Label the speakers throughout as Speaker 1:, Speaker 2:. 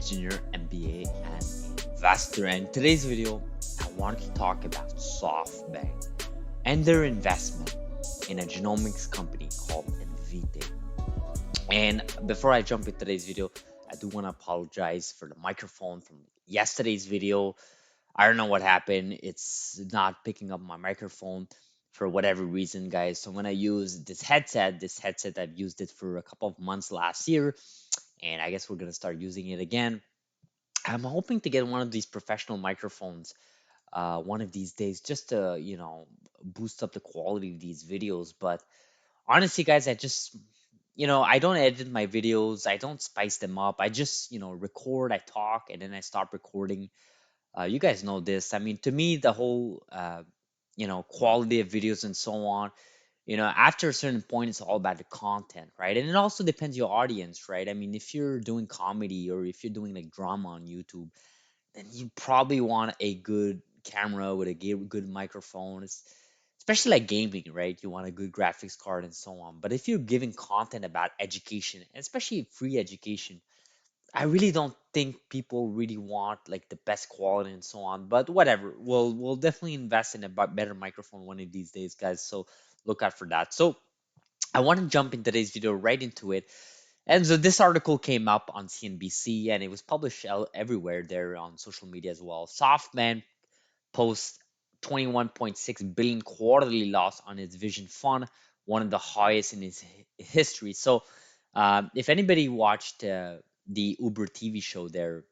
Speaker 1: engineer, MBA, and investor. And today's video, I wanted to talk about Softbank and their investment in a genomics company called Invitae. And before I jump into today's video, I do want to apologize for the microphone from yesterday's video. I don't know what happened. It's not picking up my microphone for whatever reason, guys. So when I use this headset, I've used it for a couple of months last year, and I guess we're gonna start using it again. I'm hoping to get one of these professional microphones one of these days just to, boost up the quality of these videos. But honestly, guys, I don't edit my videos. I don't spice them up. I just, record, I talk, and then I stop recording. You guys know this. I mean, to me, the whole, quality of videos and so on, after a certain point, it's all about the content, right? And it also depends your audience, right? I mean, if you're doing comedy or if you're doing like drama on YouTube, then you probably want a good camera with a good microphone. Especially like gaming, right? You want a good graphics card and so on. But if you're giving content about education, especially free education, I really don't think people really want like the best quality and so on. But whatever, we'll definitely invest in a better microphone one of these days, guys. So look out for that. So I want to jump in today's video right into it. And so this article came up on CNBC and it was published everywhere there on social media as well. SoftBank posts 21.6 billion quarterly loss on its Vision Fund, one of the highest in its history. So, if anybody watched the Uber TV show there,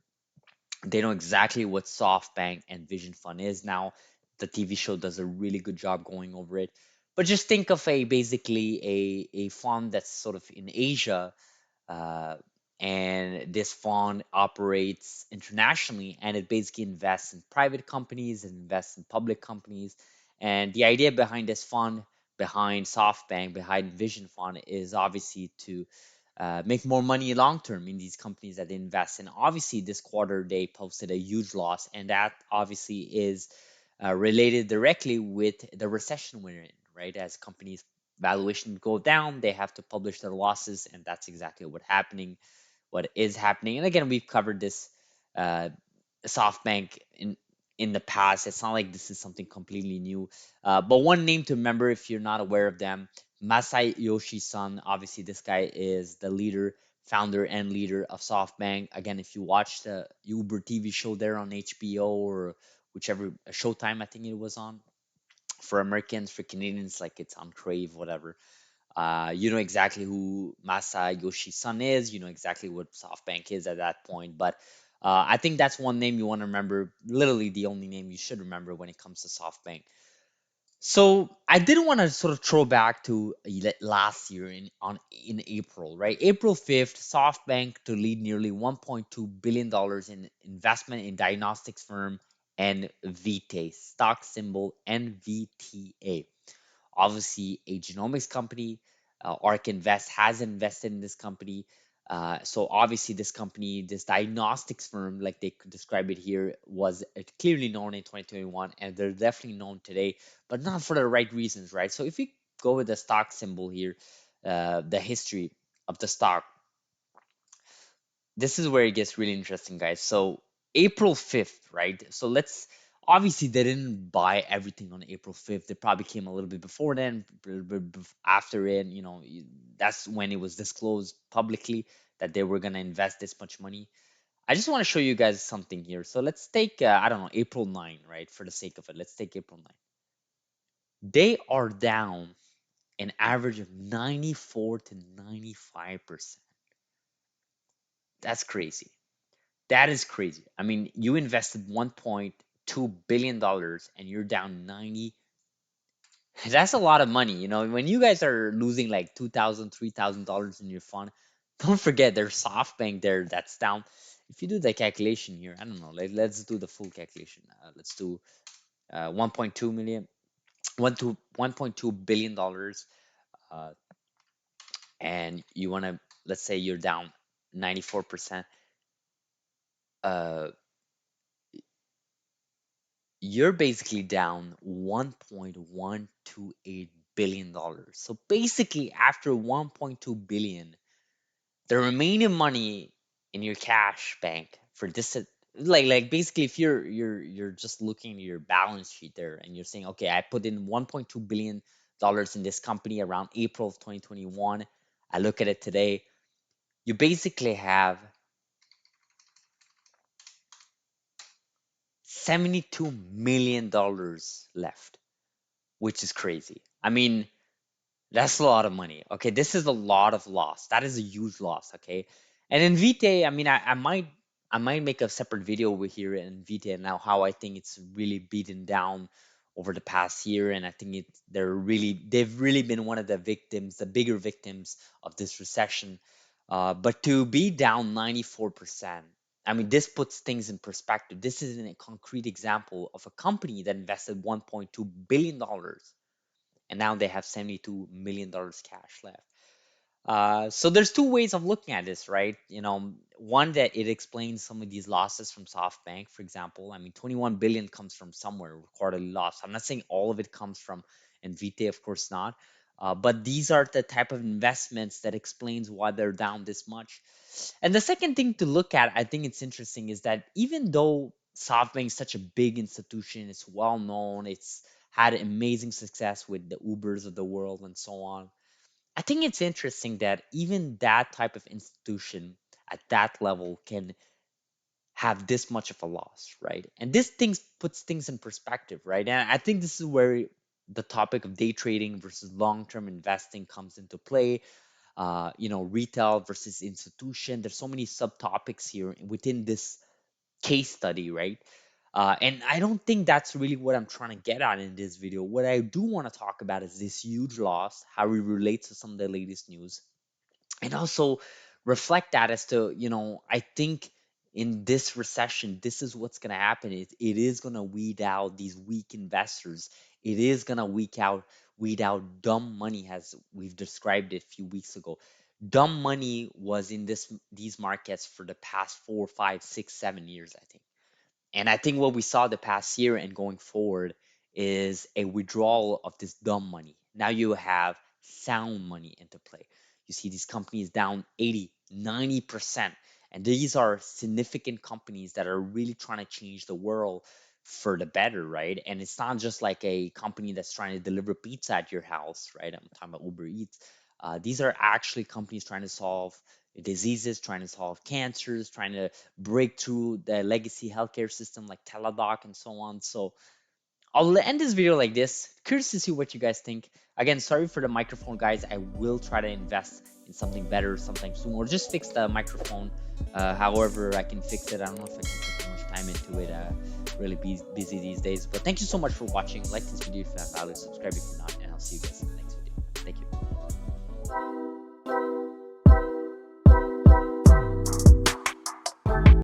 Speaker 1: they know exactly what SoftBank and Vision Fund is now. The TV show does a really good job going over it. But just think of a basically a fund that's sort of in Asia, uh, and this fund operates internationally and it basically invests in private companies and invests in public companies. And the idea behind this fund, behind SoftBank, behind Vision Fund is obviously to make more money long term in these companies that they invest in. Obviously, this quarter they posted a huge loss, and that obviously is related directly with the recession we're in, right? As companies valuation go down, they have to publish their losses, and that's exactly what is happening. And again, we've covered this uh, SoftBank in the past. It's not like this is something completely new. But one name to remember if you're not aware of them, Masayoshi Son. Obviously, this guy is the leader, founder, and leader of SoftBank. Again, if you watch the Uber TV show there on HBO or whichever Showtime, I think it was on for Americans, for Canadians, like it's on Crave, whatever. You know exactly who Masayoshi Son is. You know exactly what SoftBank is at that point. But I think that's one name you want to remember. Literally the only name you should remember when it comes to SoftBank. So I didn't want to sort of throw back to last year in April, right? April 5th, SoftBank to lead nearly $1.2 billion in investment in diagnostics firm Invitae, stock symbol NVTA, obviously a genomics company. Ark Invest has invested in this company. So obviously this company, this diagnostics firm, like they could describe it here, was clearly known in 2021, and they're definitely known today, but not for the right reasons, right? So if you go with the stock symbol here, the history of the stock, this is where it gets really interesting, guys. So April 5th, right? So let's obviously they didn't buy everything on April 5th. They probably came a little bit before then, after it, that's when it was disclosed publicly that they were gonna invest this much money. I just want to show you guys something here. So let's take I don't know, April 9, right? For the sake of it, let's take April 9. They are down an average of 94 to 95%. That's crazy. That is crazy. I mean, you invested $1.2 billion and you're down 90. That's a lot of money. When you guys are losing like $2,000, $3,000 in your fund, don't forget there's SoftBank there that's down. If you do the calculation here, I don't know, let's do the full calculation. Let's do 1.2 million, 1.2 billion dollars, uh, and you want to, let's say you're down 94%. Uh, you're basically down $1.128 billion. So basically, after 1.2 billion, the remaining money in your cash bank for this, like basically if you're just looking at your balance sheet there and you're saying, okay, I put in 1.2 billion dollars in this company around April of 2021. I look at it today, you basically have 72 million dollars left, which is crazy. I mean, that's a lot of money. Okay, this is a lot of loss. That is a huge loss. Okay, and in Invitae, I mean, I might make a separate video over here in Invitae now how I think it's really beaten down over the past year, and I think they've really been one of the victims, the bigger victims of this recession. But to be down 94%, I mean, this puts things in perspective. This is a concrete example of a company that invested 1.2 billion dollars and now they have $72 million cash left. So there's two ways of looking at this, right? One that it explains some of these losses from SoftBank, for example. I mean, 21 billion comes from somewhere, quarterly loss. I'm not saying all of it comes from Invitae, of course not. But these are the type of investments that explains why they're down this much. And the second thing to look at, I think it's interesting, is that even though SoftBank is such a big institution, it's well known, it's had amazing success with the Ubers of the world and so on. I think it's interesting that even that type of institution at that level can have this much of a loss, right? And this things puts things in perspective, right? And I think this is where the topic of day trading versus long-term investing comes into play. Retail versus institution. There's so many subtopics here within this case study, right? And I don't think that's really what I'm trying to get at in this video. What I do want to talk about is this huge loss, how it relates to some of the latest news, and also reflect that as to, I think in this recession, this is what's going to happen. It is going to weed out these weak investors. It is going to weed out dumb money, as we've described it a few weeks ago. Dumb money was in these markets for the past 4, 5, 6, 7 years, I think. And I think what we saw the past year and going forward is a withdrawal of this dumb money. Now you have sound money into play. You see these companies down 80, 90%. And these are significant companies that are really trying to change the world for the better, right? And it's not just like a company that's trying to deliver pizza at your house, right? I'm talking about Uber Eats. These are actually companies trying to solve diseases, trying to solve cancers, trying to break through the legacy healthcare system like Teladoc and so on. So I'll end this video like this. Curious to see what you guys think. Again, sorry for the microphone, guys. I will try to invest in something better sometime soon, or just fix the microphone. However, I can fix it. I don't know if I can put too much time into it. Really busy these days. But thank you so much for watching. Like this video if you found value. Subscribe if you're not, and I'll see you guys.